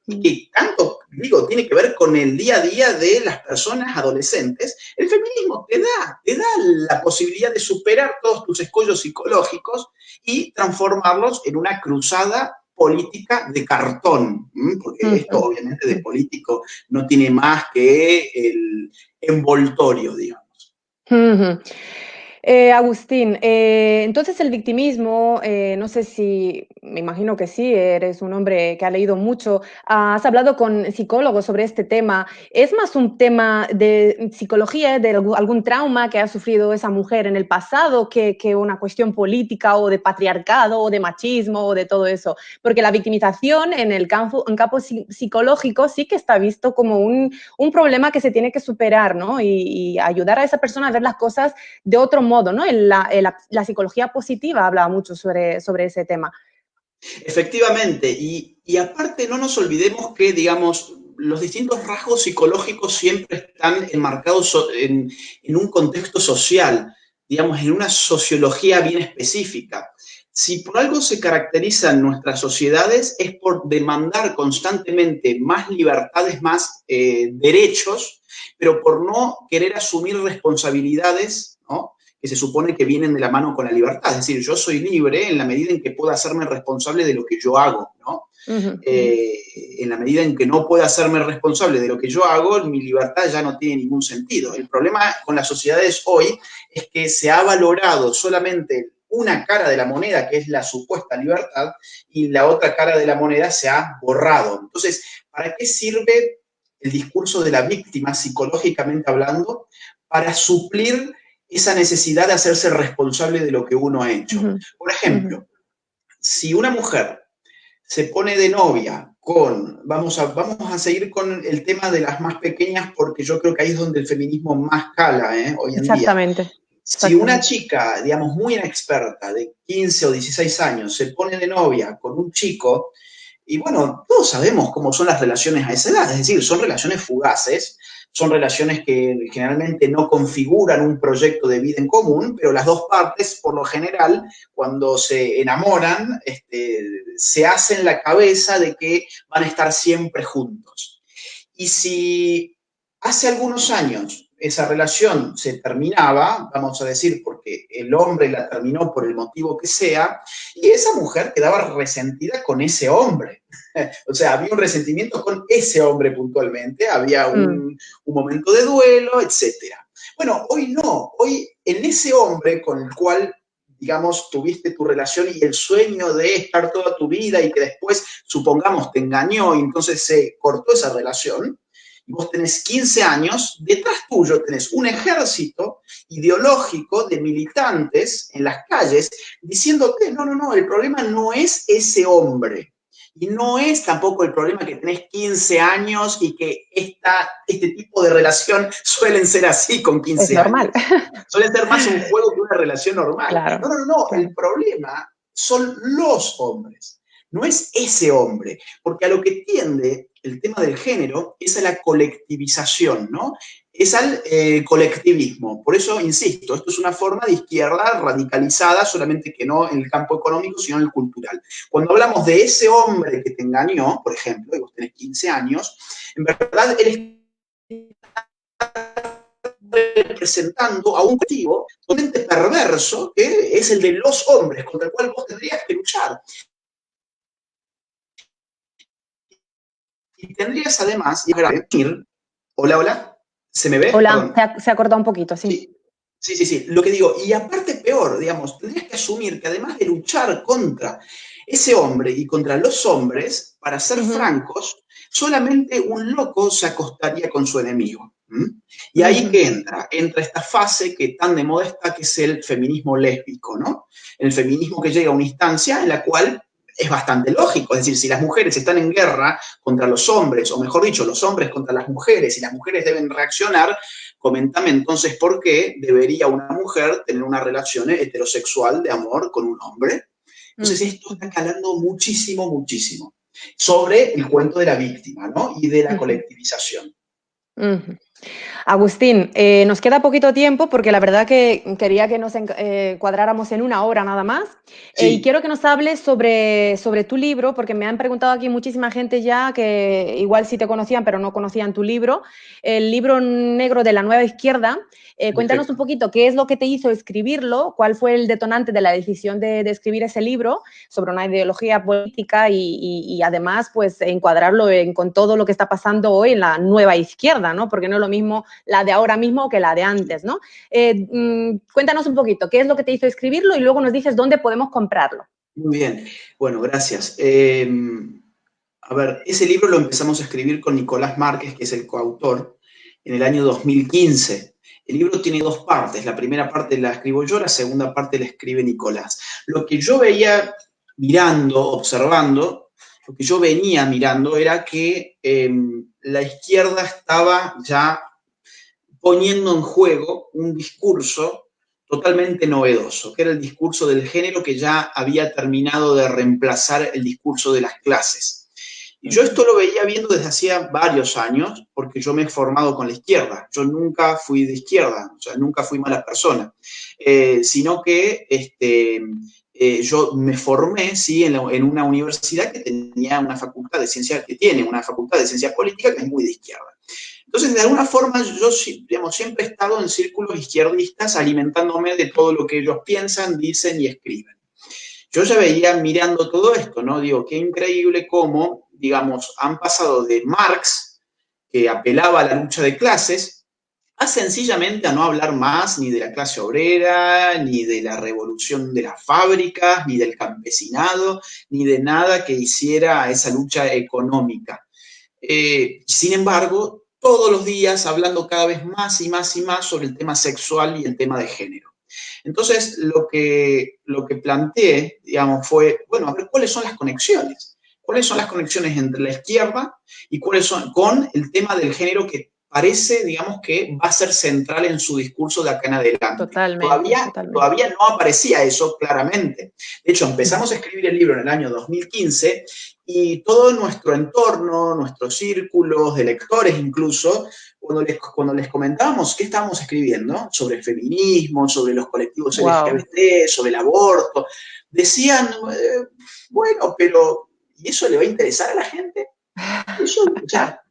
y que tanto, digo, tiene que ver con el día a día de las personas adolescentes, el feminismo te da la posibilidad de superar todos tus escollos psicológicos y transformarlos en una cruzada política de cartón, porque esto obviamente de político no tiene más que el envoltorio, digamos. Agustín, entonces el victimismo, no sé si, me imagino que sí, eres un hombre que ha leído mucho, has hablado con psicólogos sobre este tema. ¿Es más un tema de psicología, de algún trauma que ha sufrido esa mujer en el pasado, que una cuestión política o de patriarcado o de machismo o de todo eso? Porque la victimización en campo psicológico sí que está visto como un problema que se tiene que superar, ¿no? Y ayudar a esa persona a ver las cosas de otro modo, ¿no? La psicología positiva habla mucho sobre ese tema. Efectivamente, y aparte no nos olvidemos que, digamos, los distintos rasgos psicológicos siempre están enmarcados en un contexto social, digamos, en una sociología bien específica. Si por algo se caracterizan nuestras sociedades es por demandar constantemente más libertades, más derechos, pero por no querer asumir responsabilidades, ¿no?, que se supone que vienen de la mano con la libertad. Es decir, yo soy libre en la medida en que pueda hacerme responsable de lo que yo hago, ¿no? En la medida en que no pueda hacerme responsable de lo que yo hago, mi libertad ya no tiene ningún sentido. El problema con las sociedades hoy es que se ha valorado solamente una cara de la moneda, que es la supuesta libertad, y la otra cara de la moneda se ha borrado. Entonces, ¿para qué sirve el discurso de la víctima, psicológicamente hablando? Para suplir esa necesidad de hacerse responsable de lo que uno ha hecho. Por ejemplo, si una mujer se pone de novia con, vamos a seguir con el tema de las más pequeñas, porque yo creo que ahí es donde el feminismo más cala, hoy en día. Exactamente. Si una chica, digamos, muy inexperta, de 15 o 16 años, se pone de novia con un chico, y bueno, todos sabemos cómo son las relaciones a esa edad, es decir, son relaciones fugaces, son relaciones que generalmente no configuran un proyecto de vida en común, pero las dos partes, por lo general, cuando se enamoran, se hacen la cabeza de que van a estar siempre juntos. Y si hace algunos años esa relación se terminaba, vamos a decir, porque el hombre la terminó por el motivo que sea, y esa mujer quedaba resentida con ese hombre. O sea, había un resentimiento con ese hombre puntualmente, había un momento de duelo, etc. Bueno, hoy no, hoy en ese hombre con el cual, digamos, tuviste tu relación y el sueño de estar toda tu vida y que después, supongamos, te engañó y entonces se cortó esa relación, y vos tenés 15 años, detrás tuyo tenés un ejército ideológico de militantes en las calles diciéndote, no, el problema no es ese hombre. Y no es tampoco el problema que tenés 15 años y que este tipo de relación suelen ser así con 15 es normal. años. Suelen ser más un juego que una relación normal. Claro, No. claro. El problema son los hombres. No es ese hombre, porque a lo que tiende el tema del género es a la colectivización, ¿no? Es al colectivismo. Por eso, insisto, esto es una forma de izquierda radicalizada, solamente que no en el campo económico, sino en el cultural. Cuando hablamos de ese hombre que te engañó, por ejemplo, y vos tenés 15 años, en verdad él está representando a un colectivo totalmente perverso, que es el de los hombres, contra el cual vos tendrías que luchar. Y tendrías además, hola, ¿se me ve? Hola, Perdón. se ha cortado un poquito, sí. Sí, lo que digo, y aparte peor, digamos, tendrías que asumir que además de luchar contra ese hombre y contra los hombres, para ser francos, solamente un loco se acostaría con su enemigo. Y ahí que entra esta fase que tan de moda está, que es el feminismo lésbico, ¿no? El feminismo que llega a una instancia en la cual es bastante lógico, es decir, si las mujeres están en guerra contra los hombres, o mejor dicho, los hombres contra las mujeres, y las mujeres deben reaccionar, coméntame entonces por qué debería una mujer tener una relación heterosexual de amor con un hombre. Entonces esto está calando muchísimo, muchísimo sobre el cuento de la víctima, ¿no? Y de la colectivización. Agustín, nos queda poquito tiempo porque la verdad que quería que nos cuadráramos en una hora nada más. Sí. Y quiero que nos hables sobre tu libro, porque me han preguntado aquí muchísima gente ya que igual sí te conocían, pero no conocían tu libro, el libro negro de la nueva izquierda. Cuéntanos un poquito qué es lo que te hizo escribirlo, cuál fue el detonante de la decisión de escribir ese libro sobre una ideología política y además pues encuadrarlo con todo lo que está pasando hoy en la nueva izquierda, ¿no? Porque no es lo mismo la de ahora mismo que la de antes, ¿no? Cuéntanos un poquito qué es lo que te hizo escribirlo y luego nos dices dónde podemos comprarlo. Muy bien, bueno, gracias. A ver, ese libro lo empezamos a escribir con Nicolás Márquez, que es el coautor, en el año 2015. El libro tiene dos partes. La primera parte la escribo yo, la segunda parte la escribe Nicolás. Lo que yo veía mirando, observando, lo que yo venía mirando era que la izquierda estaba ya poniendo en juego un discurso totalmente novedoso, que era el discurso del género que ya había terminado de reemplazar el discurso de las clases. Y yo esto lo veía viendo desde hacía varios años, porque yo me he formado con la izquierda. Yo nunca fui de izquierda, o sea, nunca fui mala persona, sino que yo me formé, sí, en una universidad que tenía una facultad de ciencia, que tiene una facultad de ciencia política que es muy de izquierda. Entonces, de alguna forma, yo digamos, siempre he estado en círculos izquierdistas alimentándome de todo lo que ellos piensan, dicen y escriben. Yo ya veía mirando todo esto, ¿no? Digo, qué increíble cómo, digamos, han pasado de Marx, que apelaba a la lucha de clases, a sencillamente a no hablar más ni de la clase obrera, ni de la revolución de las fábricas, ni del campesinado, ni de nada que hiciera esa lucha económica. Sin embargo, todos los días hablando cada vez más y más y más sobre el tema sexual y el tema de género. Entonces, lo que planteé, digamos, fue, bueno, a ver, ¿cuáles son las conexiones? ¿Cuáles son las conexiones entre la izquierda y cuáles son con el tema del género que parece, digamos, que va a ser central en su discurso de acá en adelante? Todavía no aparecía eso claramente. De hecho, empezamos a escribir el libro en el año 2015 y todo nuestro entorno, nuestros círculos de lectores incluso, cuando les comentábamos qué estábamos escribiendo, sobre el feminismo, sobre los colectivos LGBT, sobre el aborto, decían, bueno, pero ¿y eso le va a interesar a la gente? Eso, o sea,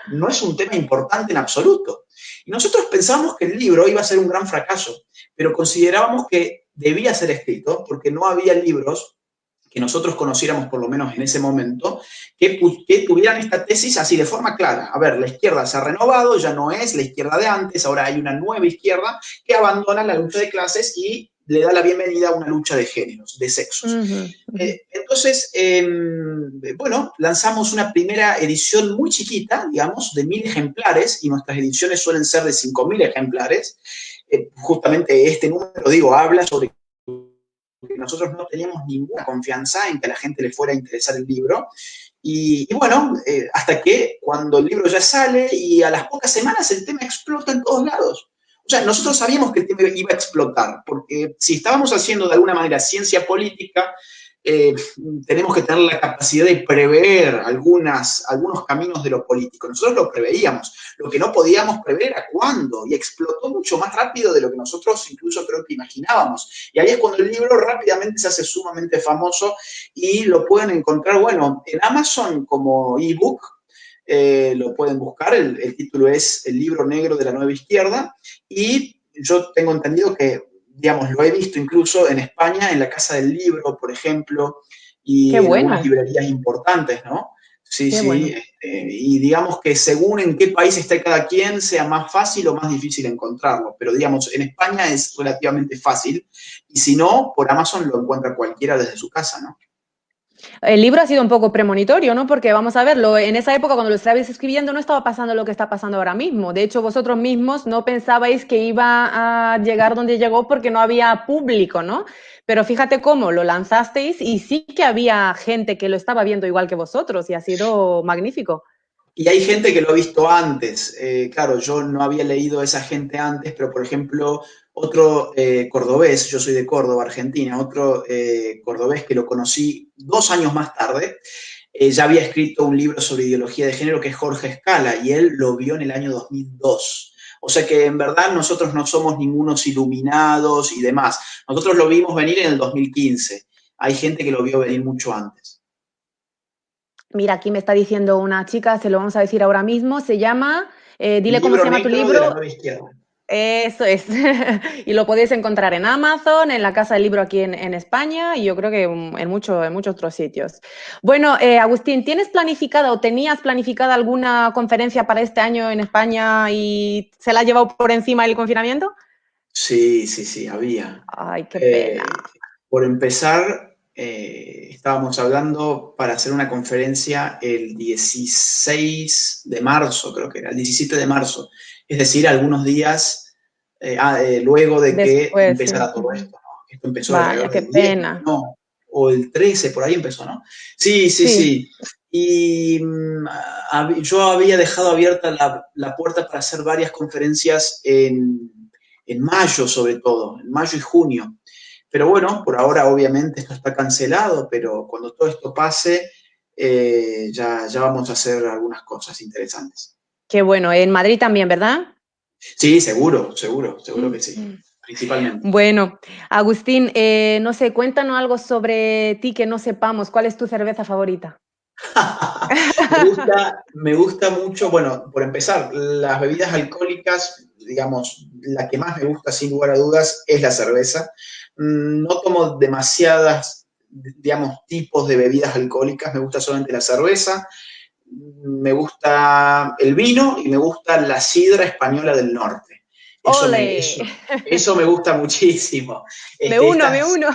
no es un tema importante en absoluto. Y nosotros pensábamos que el libro iba a ser un gran fracaso, pero considerábamos que debía ser escrito porque no había libros que nosotros conociéramos, por lo menos en ese momento, que tuvieran esta tesis así de forma clara. A ver, la izquierda se ha renovado, ya no es la izquierda de antes, ahora hay una nueva izquierda que abandona la lucha de clases y le da la bienvenida a una lucha de géneros, de sexos. Entonces, bueno, lanzamos una primera edición muy chiquita, digamos, de 1000 ejemplares, y nuestras ediciones suelen ser de 5000 ejemplares. Justamente este número, digo, habla sobre que nosotros no teníamos ninguna confianza en que a la gente le fuera a interesar el libro. Y bueno, hasta que cuando el libro ya sale y a las pocas semanas el tema explota en todos lados. O sea, nosotros sabíamos que el tema iba a explotar, porque si estábamos haciendo de alguna manera ciencia política, tenemos que tener la capacidad de prever algunos caminos de lo político. Nosotros lo preveíamos. Lo que no podíamos prever era cuándo, y explotó mucho más rápido de lo que nosotros incluso creo que imaginábamos. Y ahí es cuando el libro rápidamente se hace sumamente famoso y lo pueden encontrar, bueno, en Amazon como ebook. Lo pueden buscar, el título es El libro negro de la nueva izquierda, y yo tengo entendido que, digamos, lo he visto incluso en España, en la Casa del Libro, por ejemplo, y en algunas librerías importantes, ¿no? Sí, sí, bueno. Y digamos que según en qué país esté cada quien, sea más fácil o más difícil encontrarlo, pero digamos, en España es relativamente fácil, y si no, por Amazon lo encuentra cualquiera desde su casa, ¿no? El libro ha sido un poco premonitorio, ¿no? Porque vamos a verlo, en esa época cuando lo estabais escribiendo no estaba pasando lo que está pasando ahora mismo. De hecho, vosotros mismos no pensabais que iba a llegar donde llegó porque no había público, ¿no? Pero fíjate cómo lo lanzasteis y sí que había gente que lo estaba viendo igual que vosotros y ha sido magnífico. Y hay gente que lo ha visto antes. Claro, yo no había leído a esa gente antes, pero por ejemplo, otro cordobés, yo soy de Córdoba, Argentina, otro cordobés que lo conocí 2 años más tarde, ya había escrito un libro sobre ideología de género que es Jorge Escala, y él lo vio en el año 2002. O sea que en verdad nosotros no somos ningunos iluminados y demás. Nosotros lo vimos venir en el 2015. Hay gente que lo vio venir mucho antes. Mira, aquí me está diciendo una chica, se lo vamos a decir ahora mismo, se llama, El dile cómo se libro llama tu negro de la libro. nueva izquierda. Eso es. Y lo podéis encontrar en Amazon, en la Casa del Libro aquí en España y yo creo que en muchos otros sitios. Bueno, Agustín, ¿tienes planificada o tenías planificada alguna conferencia para este año en España y se la ha llevado por encima el confinamiento? Sí, sí, sí, había. Ay, qué pena. Por empezar, estábamos hablando para hacer una conferencia el 16 de marzo, creo que era, el 17 de marzo, es decir, algunos días luego de que Después, sí. empezara todo esto, ¿no? Esto empezó Vaya, alrededor qué del 10, pena. no, o el 13, por ahí empezó, ¿no? Sí, sí, Sí. sí. Y yo había dejado abierta la puerta para hacer varias conferencias en mayo, sobre todo, en mayo y junio. Pero bueno, por ahora obviamente esto está cancelado, pero cuando todo esto pase, ya vamos a hacer algunas cosas interesantes. Qué bueno. En Madrid también, ¿verdad? Sí, seguro, seguro, seguro que sí, principalmente. Bueno, Agustín, no sé, cuéntanos algo sobre ti que no sepamos. ¿Cuál es tu cerveza favorita? Me gusta mucho, bueno, por empezar, las bebidas alcohólicas, digamos, la que más me gusta sin lugar a dudas es la cerveza. No tomo demasiadas, digamos, tipos de bebidas alcohólicas, me gusta solamente la cerveza, me gusta el vino y me gusta la sidra española del norte. Eso me, ¡Ole! eso, eso me gusta muchísimo. Me Este, uno, me estas, uno.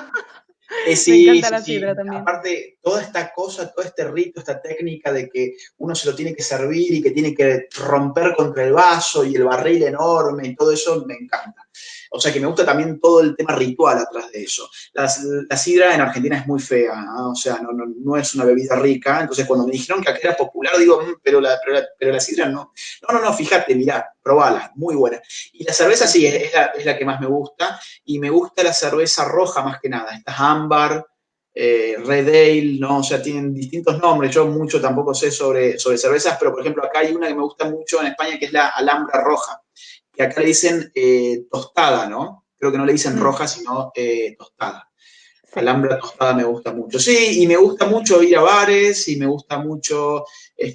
Me sí, encanta sí, la sí. sidra también. Aparte, toda esta cosa, todo este rito, esta técnica de que uno se lo tiene que servir y que tiene que romper contra el vaso y el barril enorme y todo eso, me encanta. O sea que me gusta también todo el tema ritual atrás de eso. La sidra en Argentina es muy fea, ¿no? O sea, no es una bebida rica. Entonces, cuando me dijeron que acá era popular, digo, pero la sidra no. No, fíjate, mirá, probala, muy buena. Y la cerveza sí, es la que más me gusta. Y me gusta la cerveza roja más que nada. Estas ámbar, Red Ale, ¿no? O sea, tienen distintos nombres. Yo mucho tampoco sé sobre cervezas, pero por ejemplo, acá hay una que me gusta mucho en España que es la Alhambra Roja, que acá le dicen tostada, ¿no? Creo que no le dicen Mm, roja, sino tostada. sí. Alhambra tostada me gusta mucho. Sí, y me gusta mucho ir a bares y me gusta mucho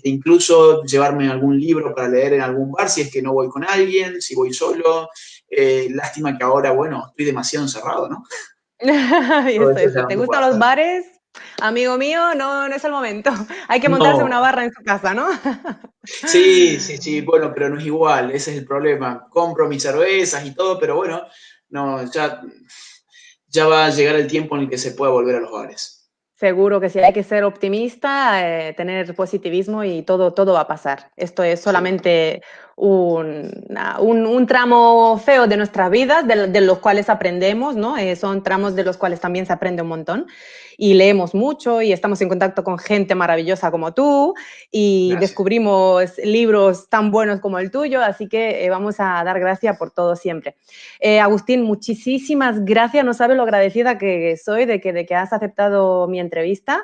incluso llevarme algún libro para leer en algún bar si es que no voy con alguien, si voy solo. Lástima que ahora, bueno, estoy demasiado encerrado, ¿no? Todo Eso, eso eso. ya no ¿Te se puede gustan los hacer. bares? Amigo mío, no, no es el momento. Hay que montarse una No, barra en su casa, ¿no? sí, sí, sí, bueno, pero no es igual, ese es el problema. Compro mis cervezas y todo, pero bueno, no, ya va a llegar el tiempo en el que se pueda volver a los bares. Seguro que sí, hay que ser optimista, tener positivismo y todo va a pasar. Esto es Sí, solamente un tramo feo de nuestras vidas, de los cuales aprendemos, ¿no? Son tramos de los cuales también se aprende un montón y leemos mucho y estamos en contacto con gente maravillosa como tú y gracias. descubrimos libros tan buenos como el tuyo, así que vamos a dar gracias por todo siempre. Agustín, muchísimas gracias. No sabes lo agradecida que soy de que has aceptado mi entrevista.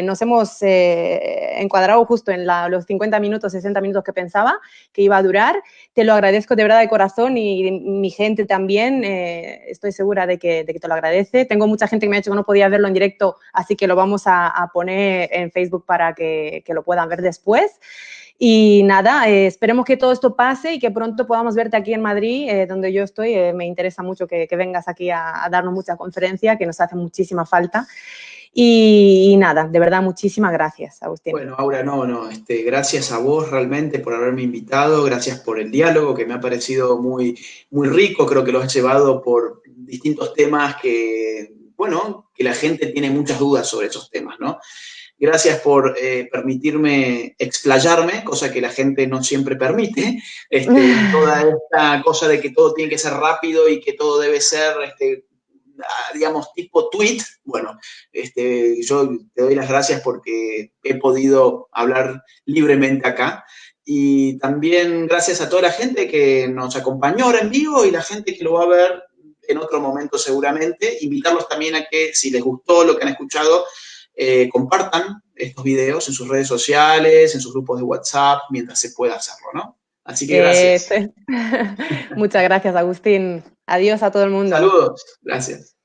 Nos hemos encuadrado justo en los 50 minutos, 60 minutos que pensaba que iba a durar. Te lo agradezco de verdad de corazón y mi gente también. Estoy segura de que te lo agradece. Tengo mucha gente que me ha dicho que no podía verlo en directo, así que lo vamos a poner en Facebook para que lo puedan ver después. Y nada, esperemos que todo esto pase y que pronto podamos verte aquí en Madrid, donde yo estoy. Me interesa mucho que vengas aquí a darnos mucha conferencia, que nos hace muchísima falta. Y nada, de verdad, muchísimas gracias, Agustín. Bueno, Aura, no, gracias a vos realmente por haberme invitado, gracias por el diálogo que me ha parecido muy, muy rico, creo que lo has llevado por distintos temas bueno, que la gente tiene muchas dudas sobre esos temas, ¿no? Gracias por permitirme explayarme, cosa que la gente no siempre permite, toda esta cosa de que todo tiene que ser rápido y que todo debe ser, digamos, tipo tweet. Bueno, yo te doy las gracias porque he podido hablar libremente acá. Y también gracias a toda la gente que nos acompañó ahora en vivo y la gente que lo va a ver en otro momento seguramente. Invitarlos también a que, si les gustó lo que han escuchado, compartan estos videos en sus redes sociales, en sus grupos de WhatsApp, mientras se pueda hacerlo, ¿no? Así que gracias. Muchas gracias, Agustín. Adiós a todo el mundo. Saludos. Gracias.